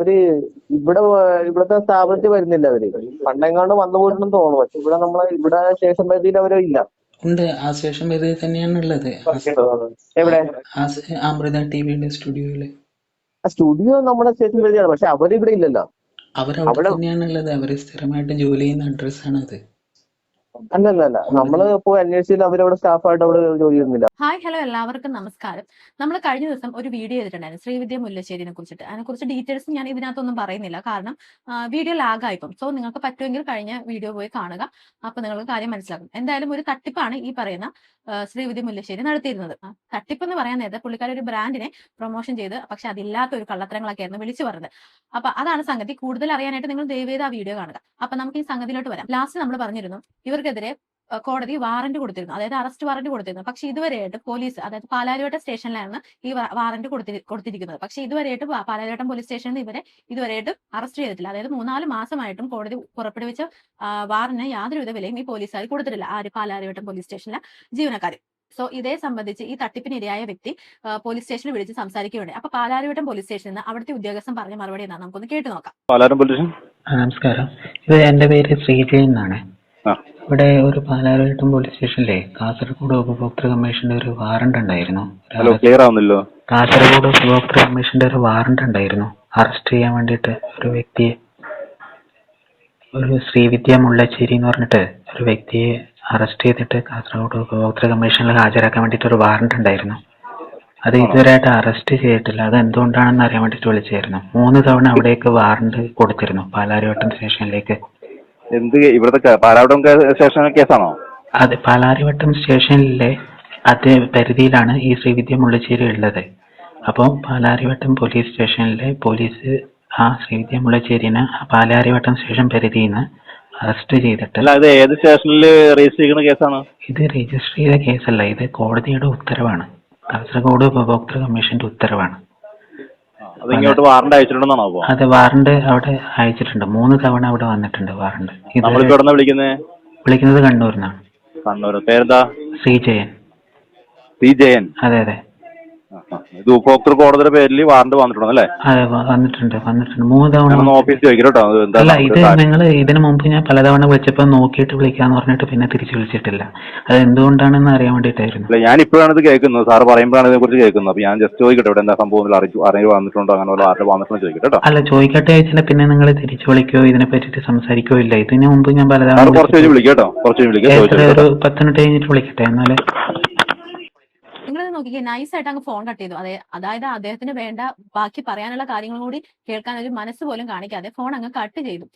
അവര് ഇവിടെ ഇവിടത്തെ സ്ഥാപനത്തിൽ വരുന്നില്ല അവര്. പണ്ടെങ്ങാണ്ട് വന്നു പോയിട്ടുണ്ടെന്ന് തോന്നുന്നു. പക്ഷെ ഇവിടെ സ്റ്റേഷൻ പരിധിയിൽ അവരോ ഇല്ല. ഉണ്ട്. ആ സ്റ്റേഷൻ പരിധിയിൽ തന്നെയാണ് ഉള്ളത്. എവിടെ? അമൃത ടിവിയുടെ സ്റ്റുഡിയോയില്. ആ സ്റ്റുഡിയോ നമ്മുടെ സ്റ്റേഷൻ പരിധിയാണ്, പക്ഷെ അവരിവിടെ ഇല്ലല്ലോ. അവരവിടെ അവിടെ തന്നെയാണ് ഉള്ളത്. അവര് സ്ഥിരമായിട്ട് ജോലി ചെയ്യുന്ന അഡ്രസ്സാണ് അത്. അല്ലല്ല, നമ്മള് പോയി അന്വേഷിച്ചില്ല. അവരവിടെ സ്റ്റാഫായിട്ട് അവിടെ ജോലി ചെയ്യുന്നില്ല. ഹായ് ഹലോ എല്ലാവർക്കും നമസ്കാരം. നമ്മൾ കഴിഞ്ഞ ദിവസം ഒരു വീഡിയോ ചെയ്തിട്ടുണ്ടായിരുന്നു ശ്രീവിദ്യ മുല്ലശ്ശേരിനെ കുറിച്ചിട്ട്. അതിനെക്കുറിച്ച് ഡീറ്റെയിൽസ് ഞാൻ ഇതിനകത്തൊന്നും പറയുന്നില്ല, കാരണം വീഡിയോ ലാഗായിപ്പം. സോ നിങ്ങൾക്ക് പറ്റുമെങ്കിൽ കഴിഞ്ഞ വീഡിയോ പോയി കാണുക, അപ്പൊ നിങ്ങൾക്ക് കാര്യം മനസ്സിലാക്കും. എന്തായാലും ഒരു തട്ടിപ്പാണ് ഈ പറയുന്ന ശ്രീവിദ്യ മുല്ലശ്ശേരി നടത്തിയിരുന്നത്. തട്ടിപ്പ് എന്ന് പറയാൻ നേരത്തെ പുള്ളിക്കാരി ഒരു ബ്രാൻഡിനെ പ്രൊമോഷൻ ചെയ്ത്, പക്ഷെ അതില്ലാത്ത ഒരു കള്ളത്തരങ്ങളൊക്കെ ആയിരുന്നു വിളിച്ചു പറഞ്ഞത്. അപ്പൊ അതാണ് സംഗതി. കൂടുതൽ അറിയാനായിട്ട് നിങ്ങൾ ദയവേത് ആ വീഡിയോ കാണുക. അപ്പൊ നമുക്ക് ഈ സംഗതിയിലോട്ട് വരാം. ലാസ്റ്റ് നമ്മൾ പറഞ്ഞിരുന്നു ഇവർക്കെതിരെ കോടതി വാറന്റ് കൊടുത്തിരുന്നു, അതായത് അറസ്റ്റ് വാറന്റ് കൊടുത്തിരുന്നു. പക്ഷെ ഇതുവരെയായിട്ട് പോലീസ്, അതായത് പാലാരിവട്ടം സ്റ്റേഷനിലാണ് ഈ വാറന്റ് കൊടുത്തിരിക്കുന്നത്. പക്ഷെ ഇതുവരെയായിട്ട് പാലാരിവട്ടം പോലീസ് സ്റ്റേഷനിൽ ഇവരെ ഇതുവരെയായിട്ടും അറസ്റ്റ് ചെയ്തിട്ടില്ല. അതായത് 3-4 മാസമായിട്ടും കോടതി പുറപ്പെടുവിച്ച വാറിന് യാതൊരുവിധ വിലയും ഈ പോലീസുകാർ കൊടുത്തിട്ടില്ല, ആര് പാലാരിവട്ടം പോലീസ് സ്റ്റേഷനിലെ ജീവനക്കാർ. സോ ഇതേ സംബന്ധിച്ച് ഈ തട്ടിപ്പിനിരയായ വ്യക്തി പോലീസ് സ്റ്റേഷനിൽ വിളിച്ച് സംസാരിക്കുകയുണ്ട്. അപ്പൊ പാലാരിവട്ടം പോലീസ് സ്റ്റേഷനിൽ നിന്ന് അവിടുത്തെ ഉദ്യോഗസ്ഥൻ പറഞ്ഞ മറുപടി എന്നാണ്, നമുക്കൊന്ന് കേട്ടു നോക്കാം. നമസ്കാരം. ഇത് എന്റെ പേര് ശ്രീജയൻ എന്നാണ്. ഇവിടെ ഒരു പാലാരിവട്ടം പോലീസ് സ്റ്റേഷനിലെ കാസർഗോഡ് ഉപഭോക്തൃ കമ്മീഷന്റെ ഒരു വാറണ്ട് ഉണ്ടായിരുന്നു. കാസർഗോഡ് ഉപഭോക്തൃ കമ്മീഷന്റെ ഒരു വാറണ്ട് ഉണ്ടായിരുന്നു അറസ്റ്റ് ചെയ്യാൻ വേണ്ടിയിട്ട് ഒരു വ്യക്തിയെ. ഒരു ശ്രീവിദ്യ മുല്ലശ്ശേരി എന്ന് പറഞ്ഞിട്ട് ഒരു വ്യക്തിയെ അറസ്റ്റ് ചെയ്തിട്ട് കാസർഗോഡ് ഉപഭോക്തൃ കമ്മീഷനിൽ ഹാജരാക്കാൻ വേണ്ടിയിട്ട് ഒരു വാറണ്ട് ഉണ്ടായിരുന്നു. അത് ഇതുവരെയായിട്ട് അറസ്റ്റ് ചെയ്തിട്ടില്ല. അത് എന്തുകൊണ്ടാണെന്ന് അറിയാൻ വേണ്ടിയിട്ട് വിളിച്ചായിരുന്നു. 3 തവണ അവിടേക്ക് വാറണ്ട് കൊടുത്തിരുന്നു, പാലാരിവട്ടം സ്റ്റേഷനിലേക്ക്. ഇവിടുത്തെ പാലാരിവട്ടം സ്റ്റേഷൻ കേസാണോ? അതെ, പാലാരിവട്ടം സ്റ്റേഷനിലെ അതേ പരിധിയിലാണ് ഈ ശ്രീവിദ്യ മുല്ലശ്ശേരി ഉള്ളത്. അപ്പോൾ പാലാരിവട്ടം പോലീസ് സ്റ്റേഷനിലെ പോലീസ് ആ ശ്രീവിദ്യ മുല്ലശ്ശേരിനെ പാലാരിവട്ടം സ്റ്റേഷൻ പരിധിയിൽ നിന്ന് അറസ്റ്റ് ചെയ്തിട്ട്. ഇത് ഏത് സ്റ്റേഷനിൽ രജിസ്റ്റർ ചെയ്യുന്ന കേസാണ്? ഇത് രജിസ്റ്റർ ചെയ്ത കേസല്ല, ഇത് കോടതിയുടെ ഉത്തരവാണ്. കാസർഗോഡ് ഉപഭോക്തൃ കമ്മീഷന്റെ ഉത്തരവാണ്. വാറണ്ട് അയച്ചിട്ടുണ്ടെന്നാണോ? അതെ, വാറണ്ട് അവിടെ അയച്ചിട്ടുണ്ട്. 3 തവണ അവിടെ വന്നിട്ടുണ്ട് വാറണ്ട്. വിളിക്കുന്നത് കണ്ണൂരിന്നാണ്. കണ്ണൂർ. പേരെന്താ? ശ്രീജയൻ. ശ്രീജയൻ. അതെ അതെ. ഇത് ഉപഭോക്തൃ കോടതിയുടെ പേരിൽ വാറണ്ട് വന്നിട്ടുണ്ടല്ലേ? അതെ, വന്നിട്ടുണ്ട് 3 തവണ. ഓഫീസിൽ ചോദിക്കട്ടോ. അല്ല, ഇത് നിങ്ങൾ ഇതിനു മുമ്പ് ഞാൻ പലതവണ വിളിച്ചപ്പോ നോക്കിയിട്ട് വിളിക്കാന്ന് പറഞ്ഞിട്ട് പിന്നെ തിരിച്ചു വിളിച്ചിട്ടില്ല. അത് എന്തുകൊണ്ടാണെന്ന് അറിയാൻ വേണ്ടിയിട്ടായിരുന്നു. ഞാൻ ഇപ്പോഴാണ് ഇത് കേൾക്കുന്നത്, സാർ പറയുമ്പോഴാണ് ഇതിനെ കുറിച്ച് കേൾക്കുന്നത്. അപ്പൊ ഞാൻ ജസ്റ്റ് ചോദിക്കട്ടെ, ഇവിടെ എന്താ സംഭവം അറിവ് വന്നിട്ടുണ്ടോ, അങ്ങനെ ആരുടെ വന്നിട്ടുണ്ടോ ചോദിക്കട്ടെ. അല്ല, ചോദിക്കട്ടെ വെച്ചാൽ പിന്നെ നിങ്ങൾ തിരിച്ചു വിളിക്കോ ഇതിനെ പറ്റിട്ട് സംസാരിക്കോ ഇല്ല. ഇതിനു മുമ്പ് ഞാൻ പലതവണ ഒരു 10 മിനിറ്റ് കഴിഞ്ഞിട്ട് വിളിക്കട്ടെ എന്നാല്. നിങ്ങളത് നോക്കിക്കേ, നൈസായിട്ട് അങ്ങ് ഫോൺ കട്ട് ചെയ്തു. അതായത് അദ്ദേഹത്തിന് വേണ്ട ബാക്കി പറയാനുള്ള കാര്യങ്ങളും കൂടി കേൾക്കാൻ ഒരു മനസ്സ് പോലും കാണിക്കാതെ ഫോൺ അങ്ങ് കട്ട് ചെയ്തു.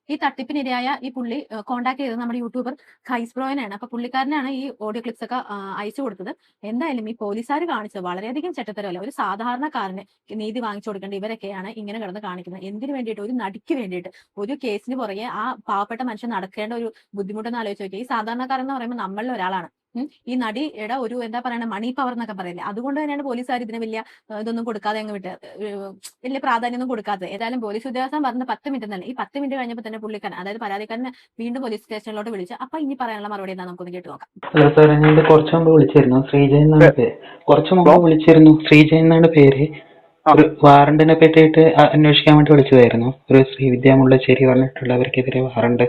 ഈ തട്ടിപ്പിനിരയായ ഈ പുള്ളി കോൺടാക്ട് ചെയ്തത് നമ്മുടെ യൂട്യൂബർ ഖൈസ് ബ്രോയനാണ്. അപ്പൊ പുള്ളിക്കാരനാണ് ഈ ഓഡിയോ ക്ലിപ്സ് ഒക്കെ അയച്ചു കൊടുത്തത്. എന്തായാലും ഈ പോലീസുകാർ കാണിച്ചത് വളരെയധികം ചെറ്റത്തരമല്ല. ഒരു സാധാരണക്കാരന് നീതി വാങ്ങിച്ചു കൊടുക്കേണ്ട ഇവരൊക്കെയാണ് ഇങ്ങനെ കിടന്ന് കാണിക്കുന്നത്. എന്തിനു വേണ്ടിയിട്ട്? ഒരു നടിക്ക് വേണ്ടിയിട്ട്, ഒരു കേസിന് പുറകെ ആ പാവപ്പെട്ട മനുഷ്യൻ നടക്കേണ്ട ഒരു ബുദ്ധിമുട്ടെന്ന് ആലോചിച്ച് നോക്കിയാൽ. ഈ സാധാരണക്കാരൻ എന്ന് പറയുമ്പോൾ നമ്മളിൽ ഒരാളാണ്. ഈ നടിയുടെ ഒരു എന്താ പറയുക, മണി പവർ എന്നൊക്കെ പറയില്ലേ, അതുകൊണ്ട് തന്നെയാണ് പോലീസുകാർ ഇതിന് വലിയ ഇതൊന്നും കൊടുക്കാതെ അങ്ങ് വിട്ട്, വലിയ പ്രാധാന്യമൊന്നും കൊടുക്കാത്തത്. ഏതായാലും പോലീസ് ഉദ്യോഗസ്ഥൻ പറഞ്ഞ 10 മിനിറ്റ് എന്നല്ല, ഈ 10 മിനിറ്റ് കഴിഞ്ഞപ്പോൾ തന്നെ പുള്ളിക്കാരൻ, അതായത് പരാതിക്കാരനെ വീണ്ടും പോലീസ് സ്റ്റേഷനിലോട്ട് വിളിച്ച്. അപ്പൊ ഇനി പറയാനുള്ള മറുപടി എന്താ നമുക്കൊന്ന് കേട്ട് നോക്കാം. ഹലോ സാർ, ഞാൻ കുറച്ചു മുമ്പ് വിളിച്ചിരുന്നു. ശ്രീജയൻ എന്നാണ് പേര്. ശ്രീജയൻ എന്നാണ് പേര്. ഒരു വാറണ്ടിനെ പറ്റിയിട്ട് അന്വേഷിക്കാൻ വേണ്ടി വിളിച്ചതായിരുന്നു. ഒരു ശ്രീവിദ്യ മുല്ലശ്ശേരി പറഞ്ഞിട്ടുള്ളവർക്കെതിരെ വാറണ്ട്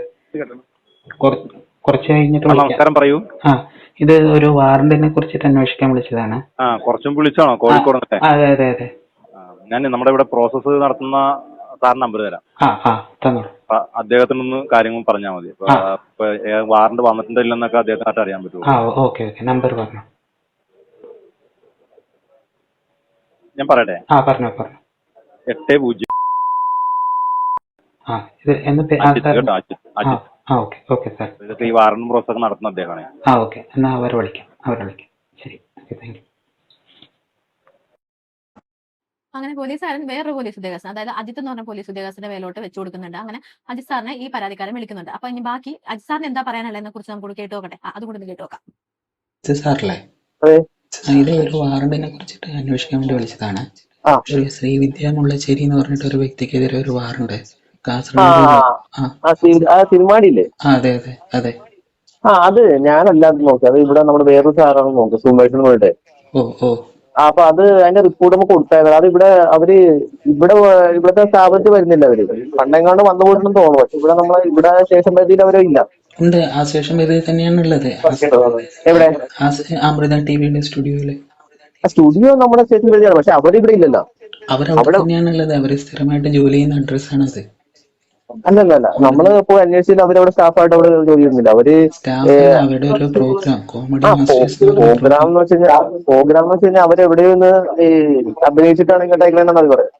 കുറച്ച് കഴിഞ്ഞിട്ട് നമസ്കാരം പറയൂ. ഇത് ഒരു വാറണ്ടിനെ കുറിച്ചിട്ട് അന്വേഷിക്കാൻ വിളിച്ചതാണ്. കുറച്ചും വിളിച്ചാണോ? കോഴിക്കോട്. അതെ അതെ അതെ. ഞാൻ നമ്മുടെ ഇവിടെ പ്രോസസ് നടത്തുന്ന സാറിന് നമ്പർ തരാം. അദ്ദേഹത്തിനൊന്ന് കാര്യങ്ങൾ പറഞ്ഞാൽ മതി. വാറണ്ട് വന്നിട്ടുണ്ടോ ഇല്ലെന്നൊക്കെ അദ്ദേഹത്തിനായിട്ട് അറിയാൻ പറ്റുമോ? ഓക്കെ ഓക്കെ, നമ്പർ പറഞ്ഞു. ഞാൻ പറയട്ടെ? പറഞ്ഞു. 80. Okay sir. ഇതൊക്കെ ഈ വാറണ്ട് പ്രോസസ് നടത്തുന്ന അദ്ദേഹമാണ്. ഓക്കെ, എന്നാ അവരെ വിളിക്കാം. ശരി, ഓക്കെ, താങ്ക് യു. അങ്ങനെ പോലീസുകാരൻ വേറൊരു പോലീസ് ഉദ്യോഗസ്ഥൻ, അതായത് അജിത്ത് എന്ന് പറഞ്ഞ പോലീസ് ഉദ്യോഗസ്ഥന്റെ മേലോട്ട് വെച്ചു കൊടുക്കുന്നുണ്ട്. അങ്ങനെ അജിത് സാറിനെ ഈ പരാതിക്കാരൻ വിളിക്കുന്നുണ്ട്. അപ്പൊ ഇനി ബാക്കി അജിത് സാറിന് എന്താ പറയാനുള്ളതിനെ കുറിച്ച് നമുക്ക് കേട്ട് നോക്കട്ടെ. അതുകൊണ്ട് കേട്ട് നോക്കാം. സാറല്ലേ, ഇത് ഒരു വാറണ്ടിനെ കുറിച്ചിട്ട് അന്വേഷിക്കാൻ വേണ്ടി വിളിച്ചതാണ്. ഒരു ശ്രീവിദ്യ മുല്ലശ്ശേരി എന്ന് പറഞ്ഞിട്ട് ഒരു വ്യക്തിക്കെതിരെ ഒരു വാറണ്ട് സിനിമാടിയില്ലേ? അതെ അതെ അതെ. അത് ഞാനല്ലാതെ നോക്കി, അത് ഇവിടെ നമ്മുടെ വേറൊരു സാറാണ് നോക്കുക, സൂപ്പർവൈസർ പോയിട്ട്. അപ്പൊ അത് അതിന്റെ റിപ്പോർട്ട് നമുക്ക് കൊടുത്തായിരുന്നു. അത് ഇവിടെ ഇവിടുത്തെ സ്ഥാപനത്തിൽ വരുന്നില്ല അവര്. പണ്ടെങ്ങാണ്ട് വന്നു പോയിട്ടുണ്ടെന്ന് തോന്നുന്നു. പക്ഷെ ഇവിടെ സ്റ്റേഷൻ പരിധിയിൽ അവരെ ഇല്ല. ഉണ്ട്, ആ സ്റ്റേഷൻ പരിധി തന്നെയാണ് ഉള്ളത്. എവിടെ? അമൃത ടിവിയുടെ സ്റ്റുഡിയോയില്. സ്റ്റുഡിയോ നമ്മുടെ സ്റ്റേഷൻ പരിധിയാണ്, പക്ഷെ അവരിവിടെ ഇല്ലല്ലോ. അവരവിടെ തന്നെയാണുള്ളത്. അവര് സ്ഥിരമായിട്ട് ജോലി ചെയ്യുന്ന അഡ്രസ്സാണത്. അല്ലല്ല, നമ്മള് ഇപ്പൊ അന്വേഷിച്ചില്ല. അവരവിടെ സ്റ്റാഫായിട്ട് അവിടെ ജോലി ചെയ്യുന്നില്ല. അവരുടെ ഒരു പ്രോഗ്രാം കോമഡി പ്രോഗ്രാം എന്ന് വെച്ച് കഴിഞ്ഞാൽ അവരെവിടെയോ ഈ അഭിനയിച്ചിട്ടാണ് ഇങ്ങോട്ട് അയക്കണമെന്നാണ് അത് പറയാം.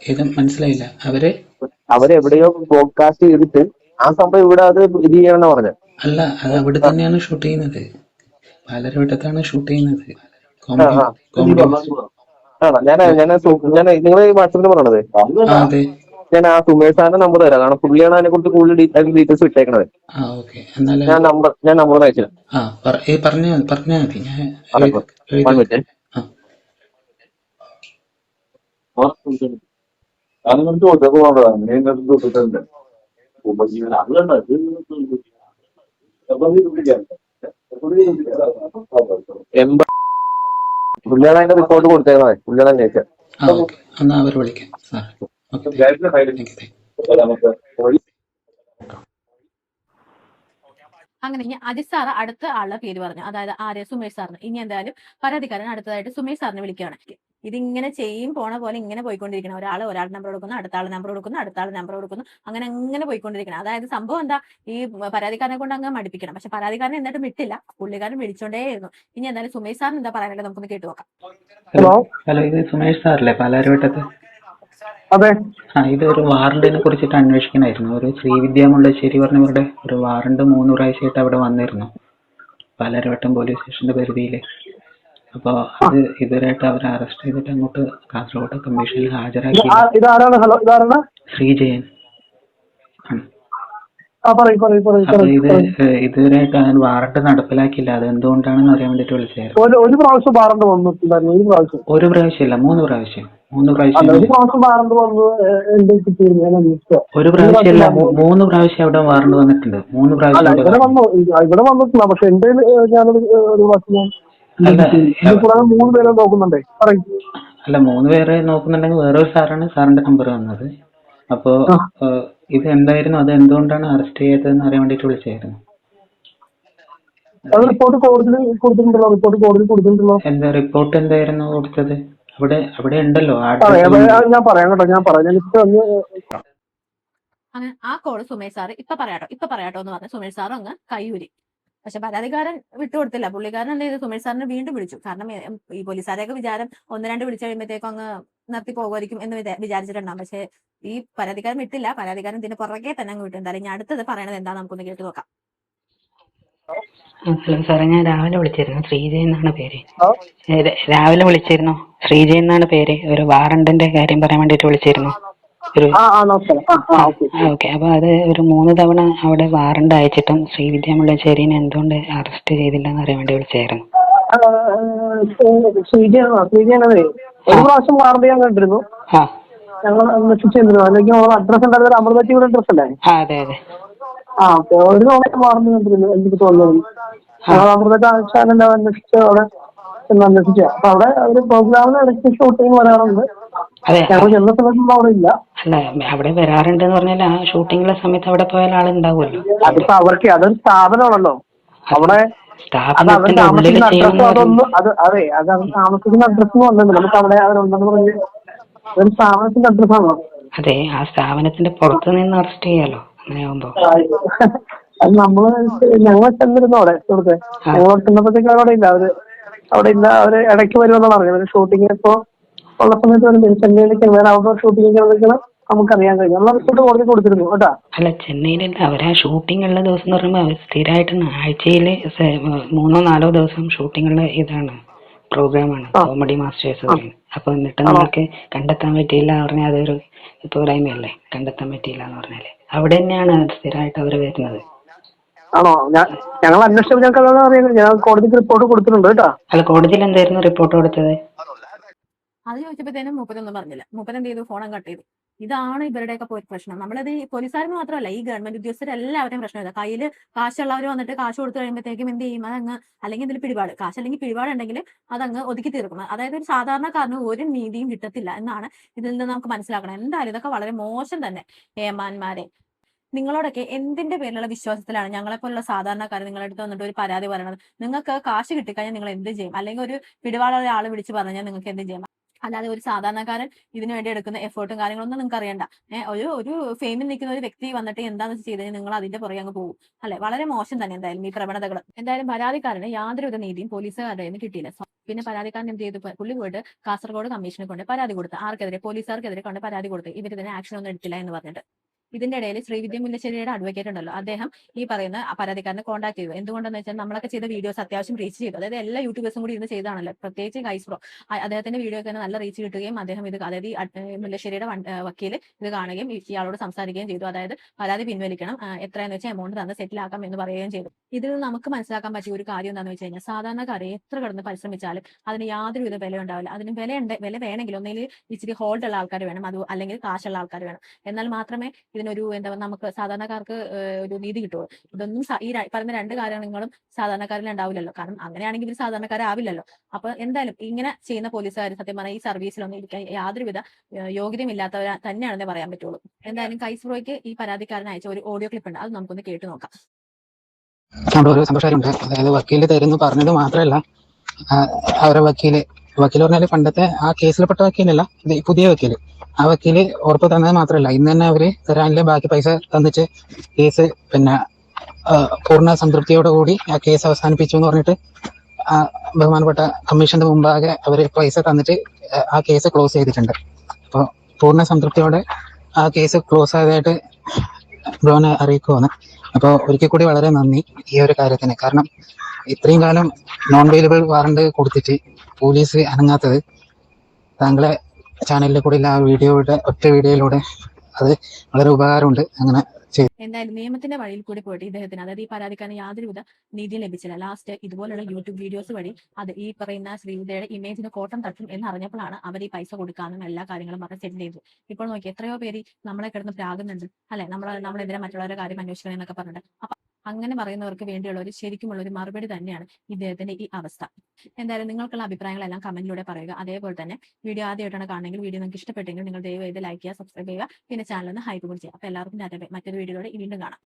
ഇത് മനസ്സിലായില്ല. അവരെവിടെയോ ബ്രോഡ്കാസ്റ്റ് ചെയ്തിട്ട് ആ സംഭവം ഇവിടെ അത് ഇത് ചെയ്യണമെന്ന് പറഞ്ഞത്. അല്ല, അത് അവിടെ തന്നെയാണ് ഷൂട്ട് ചെയ്യുന്നത്. പാലാരിവട്ടത്താണ് ഷൂട്ട് ചെയ്യുന്നത്. കോമഡി. ആണോ? ഞാൻ നിങ്ങൾ വാട്സാപ്പിൽ പറയണത്. അതെ. ഞാൻ ആ സുമേഷ് സാറിന്റെ നമ്പർ തരാം. കാരണം പുള്ളിയാണ് അതിനെ കുറിച്ച് കൂടുതൽ ഡീറ്റെയിൽസ് ഇട്ടേക്കണത്. ഞാൻ നമ്പർ അയച്ചു. പറഞ്ഞാൽ മതി. പുള്ളിയാണ് അതിന്റെ റിപ്പോർട്ട് കൊടുത്തേക്കുന്നത്. പുള്ളിയാണ് അന്വേഷിച്ചത്. എന്നാ അവർ വിളിക്കാം. അങ്ങനെ ഇനി അജിത് സാറ് അടുത്ത ആളുടെ പേര് പറഞ്ഞു, അതായത് ആര്യ സുമേഷ് സാറിന്. ഇനി എന്തായാലും പരാതിക്കാരൻ അടുത്തതായിട്ട് സുമേഷ് സാറിനെ വിളിക്കുകയാണ്. ഇതിങ്ങനെ ചെയ്യും പോണ പോലെ ഇങ്ങനെ പോയിക്കൊണ്ടിരിക്കണം. ഒരാളുടെ നമ്പർ കൊടുക്കുന്നു, അടുത്ത ആൾ നമ്പർ കൊടുക്കുന്നു, അടുത്ത ആൾ നമ്പർ കൊടുക്കുന്നു, അങ്ങനെ പോയിക്കൊണ്ടിരിക്കണം. അതായത് സംഭവം എന്താ, ഈ പരാതിക്കാരനെ കൊണ്ട് അങ്ങ് മടിപ്പിക്കണം. പക്ഷെ പരാതിക്കാരനെ എന്നിട്ടും വിട്ടില്ല, പുള്ളിക്കാരൻ വിളിച്ചോണ്ടേയിരുന്നു. ഇനി എന്തായാലും സുമേഷ് സാറിന് എന്താ പറയാനുള്ളത് നമുക്കൊന്ന് കേട്ടു നോക്കാം. ഹലോ, ഇത് സുമേഷ് സാറല്ലേ, പാലാരിവട്ടത്ത്? അതെ. ഇതൊരു വാറണ്ടിനെ കുറിച്ചിട്ട് അന്വേഷിക്കണമായിരുന്നു. ഒരു ശ്രീവിദ്യ മുല്ലശ്ശേരി പറഞ്ഞവരുടെ ഒരു വാറണ്ട് 3 പ്രാവശ്യമായിട്ട് അവിടെ വന്നിരുന്നു, പാലാരിവട്ടം പോലീസ് സ്റ്റേഷന്റെ പരിധിയിൽ. അപ്പോൾ അത് ഇതുവരെയായിട്ട് അവരെ അറസ്റ്റ് ചെയ്തിട്ട് അങ്ങോട്ട് കാസർഗോഡ് കമ്മീഷനിൽ ഹാജരാക്കി. ശ്രീജയൻ. അപ്പൊ ഇതുവരെയായിട്ട് അതിന് വാറണ്ട് നടപ്പിലാക്കിയില്ല. അത് എന്തുകൊണ്ടാണെന്ന് അറിയാൻ വേണ്ടിട്ട് വിളിച്ചായിരുന്നു. ഒരു പ്രാവശ്യം വാറണ്ട് വന്നിട്ടുണ്ടായിരുന്നു. ഒരു പ്രാവശ്യമല്ല, 3 പ്രാവശ്യം. ഒരു പ്രാവശ്യമല്ല, 3 പ്രാവശ്യം അവിടെ വാറണ്ട് വന്നിട്ടുണ്ട്. 3 പ്രാവശ്യം ഇവിടെ വന്നിട്ടില്ല. പക്ഷെ എന്റെ അല്ല, 3 പേരെ നോക്കുന്നുണ്ടെങ്കിൽ വേറൊരു സാറിന്റെ നമ്പർ വന്നത്. അപ്പോ ഇത് എന്തായിരുന്നു, അത് എന്തുകൊണ്ടാണ് അറസ്റ്റ് ചെയ്തതെന്ന് അറിയാൻ വേണ്ടിട്ട് വിളിച്ചായിരുന്നു. എന്താ റിപ്പോർട്ട് എന്തായിരുന്നു കൊടുത്തത്? അവിടെ ഉണ്ടല്ലോ. അങ്ങനെ ആ കോള് സുമേഷ് സാറ് ഇപ്പൊ പറയാട്ടോ എന്ന് പറഞ്ഞ സുമേഷ് സാറും അങ്ങ് കൈയൂരി. പക്ഷെ പരാതിക്കാരൻ വിട്ടുകൊടുത്തില്ല. പുള്ളിക്കാരൻ എന്ത് ചെയ്തു, സുമേഷ് സാറിനെ വീണ്ടും വിളിച്ചു. കാരണം ഈ പോലീസുകാരെയൊക്കെ വിചാരം 1-2 വിളിച്ചു കഴിയുമ്പോഴത്തേക്കും അങ്ങ് നിർത്തി പോകുമായിരിക്കും എന്ന് വിചാരിച്ചിട്ടുണ്ടാവും. പക്ഷെ ഈ പരാതിക്കാരൻ വിട്ടില്ല. പരാതിക്കാരൻ ഇതിന് പുറകെ തന്നെ അങ്ങ് വിട്ടു. എന്തായാലും ഞാൻ അടുത്തത് പറയണത് എന്താ നമുക്കൊന്ന് കേട്ട് നോക്കാം. ഹലോ സാറേ, ഞാൻ രാവിലെ വിളിച്ചിരുന്നു. ശ്രീജയൻ എന്നാണ് പേര്. രാവിലെ വിളിച്ചിരുന്നു. ശ്രീജയൻ എന്നാണ് പേര്. ഒരു വാറണ്ടിന്റെ കാര്യം പറയാൻ വേണ്ടിട്ട് വിളിച്ചിരുന്നു. ഓക്കെ. അപ്പൊ അത് ഒരു 3 തവണ അവിടെ വാറണ്ട് അയച്ചിട്ടും ശ്രീവിദ്യ മുല്ലശ്ശേരിനെ എന്തുകൊണ്ട് അറസ്റ്റ് ചെയ്തില്ല എന്ന് അറിയാൻ വേണ്ടി വിളിച്ചായിരുന്നു. ഒരു പ്രാവശ്യം വാറണ്ട് ഞാൻ കണ്ടിരുന്നു. ഞങ്ങൾ അന്വേഷിച്ചിരുന്നു. അല്ലെങ്കിൽ അഡ്രസ് ഉണ്ടായിരുന്നത് അമൃത ടിവിയുടെ അഡ്രസ് അല്ലേ? അതെ. ഒരു തവണ വാറണ്ട് കണ്ടിരുന്നു. എനിക്ക് തോന്നുന്നത് അമൃത ചാനലിന്റെ അന്വേഷിച്ച് അവിടെ അന്വേഷിച്ച. അപ്പൊ അവിടെ ഒരു പ്രോഗ്രാമിന് ഇടയ്ക്ക് ഷൂട്ടിങ് വരാറുണ്ട്. ഞങ്ങൾ ചെന്ന സമയത്തൊന്നും അവിടെ ഇല്ല. അല്ല, അവിടെ വരാറുണ്ട് എന്ന് പറഞ്ഞാൽ ആ ഷൂട്ടിങ്ങിലെ സമയത്ത് അവിടെ പോയാൽ ആളുണ്ടാവുമല്ലോ. അതിപ്പോ അവർക്ക് അതൊരു സ്ഥാപനമാണല്ലോ. അവിടെ അവർ താമസിക്കുന്ന അഡ്രസ്സും അതൊന്നും അത് അവർ താമസിക്കുന്ന അഡ്രസ്സൊന്നും വന്നില്ല. നമുക്ക് അവിടെ അവരുണ്ടെന്ന് പറഞ്ഞ് ഒരു സ്ഥാപനത്തിന്റെ അഡ്രസ്സാണോ? അതെ, ആ സ്ഥാപനത്തിന്റെ പുറത്ത് നിന്ന് അറസ്റ്റ് ചെയ്യാലോ അങ്ങനെയാകുമ്പോ. അത് ഞങ്ങൾ ചെന്നിരുന്നു അവിടെ. സുഹൃത്തെ, ഞങ്ങൾ ചെന്നപ്പോഴത്തേക്കും അവിടെ ഇല്ല. അവര് ഇടയ്ക്ക് വരുമെന്നാണ് പറഞ്ഞത്. ഷൂട്ടിംഗ് ഇപ്പോ ഉള്ള സമയത്ത് വരും. ചെന്നൈയിലേക്ക് വേറെ ഔട്ട്ഡോർ ഷൂട്ടിംഗ് നമുക്കറിയാൻ കഴിയും. നമ്മൾ റിപ്പോർട്ട് കോടതി കൊടുത്തിരുന്നു കേട്ടോ. അല്ല, ചെന്നൈയിലല്ല. അവർ ആ ഷൂട്ടിംഗ് ഉള്ള ദിവസം എന്ന് പറയുമ്പോൾ അവർ സ്ഥിരമായിട്ട് ആഴ്ചയിൽ 3-4 ദിവസം ഷൂട്ടിംഗ് ഇതാണ്, പ്രോഗ്രാമാണ് കോമഡി മാസ്റ്റേഴ്സ് പറയുന്നത്. അപ്പൊ എന്നിട്ട് നിങ്ങൾക്ക് കണ്ടെത്താൻ പറ്റിയില്ല പറഞ്ഞാൽ അതൊരു പോരായ്മയല്ലേ? കണ്ടെത്താൻ പറ്റിയില്ല എന്ന് പറഞ്ഞാല് അവിടെ തന്നെയാണ് സ്ഥിരമായിട്ട് അവർ വരുന്നത്. ആണോ? ഞങ്ങൾ അന്വേഷിച്ചപ്പോൾ ഞങ്ങൾക്ക് അതാണ് അറിയുന്നത്. ഞാൻ കോടതിക്ക് റിപ്പോർട്ട് കൊടുത്തിട്ടുണ്ട് കേട്ടോ. അല്ല, കോടതിയിൽ എന്തായിരുന്നു റിപ്പോർട്ട് കൊടുത്തത്? അത് ചോദിച്ചപ്പോഴത്തേനും മൂപ്പരൊന്നും പറഞ്ഞില്ല. മൂപ്പൻ എന്ത് ചെയ്തു, ഫോൺ കട്ട് ചെയ്തു. ഇതാണ് ഇവരുടെയൊക്കെ പ്രശ്നം. നമ്മളത് ഈ പോലീസുകാർക്ക് മാത്രമല്ല, ഈ ഗവൺമെന്റ് ഉദ്യോഗസ്ഥരെല്ലാവരുടെയും പ്രശ്നം ഇതാ. കയ്യിൽ കാശുള്ളവർ വന്നിട്ട് കാശ് കൊടുത്തു കഴിയുമ്പോഴത്തേക്കും എന്ത് ചെയ്യും, അതങ്ങ് അല്ലെങ്കിൽ ഇതിൽ പിടിപാട്, കാശ് അല്ലെങ്കിൽ പിടിപാടുണ്ടെങ്കിൽ അതങ്ങ് ഒതുക്കി തീർക്കും. അതായത് ഒരു സാധാരണക്കാരന് ഒരു നീതിയും കിട്ടത്തില്ല എന്നാണ് ഇതിൽ നിന്ന് നമുക്ക് മനസ്സിലാക്കണം. എന്തായാലും ഇതൊക്കെ വളരെ മോശം തന്നെ. ഏമാന്മാരെ, നിങ്ങളോടൊക്കെ എന്തിന്റെ പേരിലുള്ള വിശ്വാസത്തിലാണ് ഞങ്ങളെപ്പോലുള്ള സാധാരണക്കാർ നിങ്ങളുടെ അടുത്ത് വന്നിട്ട് ഒരു പരാതി പറയണത്? നിങ്ങൾക്ക് കാശ് കിട്ടിക്കഴിഞ്ഞാൽ നിങ്ങൾ എന്ത് ചെയ്യും? അല്ലെങ്കിൽ ഒരു പിടിപാടുള്ള ആൾ വിളിച്ച് പറഞ്ഞാൽ നിങ്ങൾക്ക് എന്ത് ചെയ്യും? അല്ലാതെ ഒരു സാധാരണക്കാരൻ ഇതിനു വേണ്ടി എടുക്കുന്ന എഫേർട്ടും കാര്യങ്ങളൊന്നും നിങ്ങൾക്ക് അറിയണ്ട. ഒരു ഫെയിമിൽ നിൽക്കുന്ന ഒരു വ്യക്തി വന്നിട്ട് എന്താണെന്ന് ചെയ്ത് കഴിഞ്ഞാൽ നിങ്ങൾ അതിന്റെ പുറകെ അങ്ങ് പോകും. അല്ലെ, വളരെ മോശം തന്നെ എന്തായാലും ഈ പ്രവണതകൾ. എന്തായാലും പരാതിക്കാരന് യാതൊരുവിധ നീതിയും പോലീസുകാരുടെ നിന്ന് കിട്ടിയില്ല. പിന്നെ പരാതിക്കാരൻ എന്ത് ചെയ്തു? പുള്ളി പോയിട്ട് കാസർഗോഡ് കമ്മീഷനെ കൊണ്ട് പരാതി കൊടുത്തു. ആർക്കെതിരെ? പോലീസുകാർക്കെതിരെ കൊണ്ട് പരാതി കൊടുത്തു. ഇവരിതിന് ആക്ഷൻ ഒന്നും എടുത്തില്ല എന്ന് പറഞ്ഞിട്ട്. ഇതിന്റെ ഇടയിൽ ശ്രീവിദ്യ മുല്ലശ്ശേരിയുടെ അഡ്വക്കേറ്റ് ഉണ്ടല്ലോ, അദ്ദേഹം ഈ പറയുന്ന പരാതിക്കാരനെ കോൺടാക്ട് ചെയ്തു. എന്തുകൊണ്ടെന്ന് വെച്ചാൽ നമ്മളൊക്കെ ചെയ്ത വീഡിയോസ് അത്യാവശ്യം റീച്ച് ചെയ്തു. അതായത് എല്ലാ യൂട്യൂബേഴ്സും കൂടി ഇരുന്ന് ചെയ്താണല്ലോ, പ്രത്യേകിച്ച് ഗൈസ്പ്രോ. അദ്ദേഹത്തിന്റെ വീഡിയോ ഒക്കെ നല്ല റീച്ച് കിട്ടുകയും അദ്ദേഹം ഇത്, അതായത് ഈ മുല്ലശ്ശേരിയുടെ വക്കീൽ ഇത് കാണുകയും ഇയാളോട് സംസാരിക്കുകയും ചെയ്തു. അതായത് പരാതി പിൻവലിക്കണം, എത്രയെന്ന് വെച്ചാൽ എമൗണ്ട് തന്ന് സെറ്റിൽ ആക്കാം എന്ന് പറയുകയും ചെയ്തു. ഇതിൽ നമുക്ക് മനസ്സിലാക്കാൻ പറ്റിയ ഒരു കാര്യം എന്താണെന്ന് വെച്ച് കഴിഞ്ഞാൽ, സാധാരണക്കാരെ എത്ര കിടന്ന് പരിശ്രമിച്ചാലും അതിന് യാതൊരുവിധ വില ഉണ്ടാവില്ല. അതിന് വില വേണമെങ്കിൽ ഒന്നെങ്കിൽ ഇച്ചിരി ഹോൾഡ് ഉള്ള ആൾക്കാർ വേണം, അത് അല്ലെങ്കിൽ കാശുള്ള ആൾക്കാർ വേണം. എന്നാൽ മാത്രമേ ഇതിനൊരു നമുക്ക് സാധാരണക്കാർക്ക് ഒരു നീതി കിട്ടുള്ളൂ. ഇതൊന്നും ഈ പറയുന്ന രണ്ട് കാര്യങ്ങളും സാധാരണക്കാരിൽ ഉണ്ടാവില്ലല്ലോ. കാരണം അങ്ങനെയാണെങ്കിൽ ഇവർ സാധാരണക്കാരാവില്ലല്ലോ. അപ്പൊ എന്തായാലും ഇങ്ങനെ ചെയ്യുന്ന പോലീസുകാർ സത്യം പറഞ്ഞാൽ ഈ സർവീസിലൊന്നും ഇരിക്കാൻ യാതൊരുവിധ യോഗ്യതയും ഇല്ലാത്തവർ തന്നെയാണെന്നേ പറയാൻ പറ്റുള്ളൂ. എന്തായാലും കൈസ്പ്രോയ്ക്ക് ഈ പരാതിക്കാരൻ അയച്ച ഒരു ഓഡിയോ ക്ലിപ്പ് ഉണ്ട്, അത് നമുക്കൊന്ന് കേട്ടു നോക്കാം. അവിടെ ഒരു സംഭാഷണമുണ്ട്. അതായത് വക്കീല് തരുന്നു പറഞ്ഞത് മാത്രമല്ല, അവരെ വക്കീല് പറഞ്ഞാല് പണ്ടത്തെ ആ കേസിൽപ്പെട്ട വക്കീലല്ല, ഇത് പുതിയ വക്കീല്. ആ വക്കീല് ഉറപ്പ് തന്നത് മാത്രമല്ല, ഇന്ന് തന്നെ അവര് തരാനില്ല ബാക്കി പൈസ തന്നിട്ട് കേസ് പിന്നെ പൂർണ്ണ സംതൃപ്തിയോടുകൂടി ആ കേസ് അവസാനിപ്പിച്ചു എന്ന് പറഞ്ഞിട്ട് ബഹുമാനപ്പെട്ട കമ്മീഷന്റെ മുമ്പാകെ അവര് പൈസ തന്നിട്ട് ആ കേസ് ക്ലോസ് ചെയ്തിട്ടുണ്ട്. അപ്പോൾ പൂർണ്ണ സംതൃപ്തിയോടെ ആ കേസ് ക്ലോസ് ആയതായിട്ട് ബ്രോനെ അറിയിക്കുവാണ്. അപ്പോൾ ഒരിക്കൽ കൂടി വളരെ നന്ദി ഈ ഒരു കാര്യത്തിന്. കാരണം ഇത്രയും കാലം നോൺ വെയിലബിൾ വാറണ്ട് കൊടുത്തിട്ട് പോലീസ് അനങ്ങാത്തത് താങ്കളെ ചാനലിൽ കൂടി ആ ഒറ്റ വീഡിയോയിലൂടെ അത് വളരെ ഉപകാരമുണ്ട്. അങ്ങനെ എന്തായാലും നിയമത്തിന്റെ വഴിയിൽ കൂടി പോയിട്ട് ഇദ്ദേഹത്തിന്, അതായത് ഈ പരാതിക്കാരന് യാതൊരുവിധ നീതിയും ലഭിച്ചില്ല. ലാസ്റ്റ് ഇതുപോലുള്ള യൂട്യൂബ് വീഡിയോസ് വഴി അത് ഈ പറയുന്ന ശ്രീവിദ്യയുടെ ഇമേജിന് കോട്ടം തട്ടും എന്നറിഞ്ഞപ്പോഴാണ് അവർ ഈ പൈസ കൊടുക്കാനും എല്ലാ കാര്യങ്ങളും പറഞ്ഞ് സെറ്റിൽ ചെയ്തു. ഇപ്പോൾ നോക്കി എത്രയോ പേര് നമ്മളെ കിടന്ന് പ്രാകുന്നുണ്ട്, അല്ലെ, നമ്മളെതിരെ മറ്റുള്ളവരുടെ കാര്യം അന്വേഷിക്കണം എന്നൊക്കെ പറഞ്ഞിട്ട്. അപ്പൊ അങ്ങനെ പറയുന്നവർക്ക് വേണ്ടിയുള്ള ഒരു ശരിക്കുമുള്ള ഒരു മറുപടി തന്നെയാണ് ഇദ്ദേഹത്തിന്റെ ഈ അവസ്ഥ. എന്തായാലും നിങ്ങൾക്കുള്ള അഭിപ്രായങ്ങളെല്ലാം കമന്റിലൂടെ പറയുക. അതേപോലെ തന്നെ വീഡിയോ ആദ്യമായിട്ടാണ് കാണുന്നെങ്കിൽ വീഡിയോ നിങ്ങൾക്ക് ഇഷ്ടപ്പെട്ടെങ്കിൽ നിങ്ങൾ ദയവായി ലൈക്ക് ചെയ്യുക, സബ്സ്ക്രൈബ് ചെയ്യുക, പിന്നെ ചാനൽ ഒന്ന് ഹൈപ്പ് കൂടി ചെയ്യുക. അപ്പൊ എല്ലാവർക്കും മറ്റൊരു വീഡിയോയിലൂടെ വീണ്ടും കാണാം.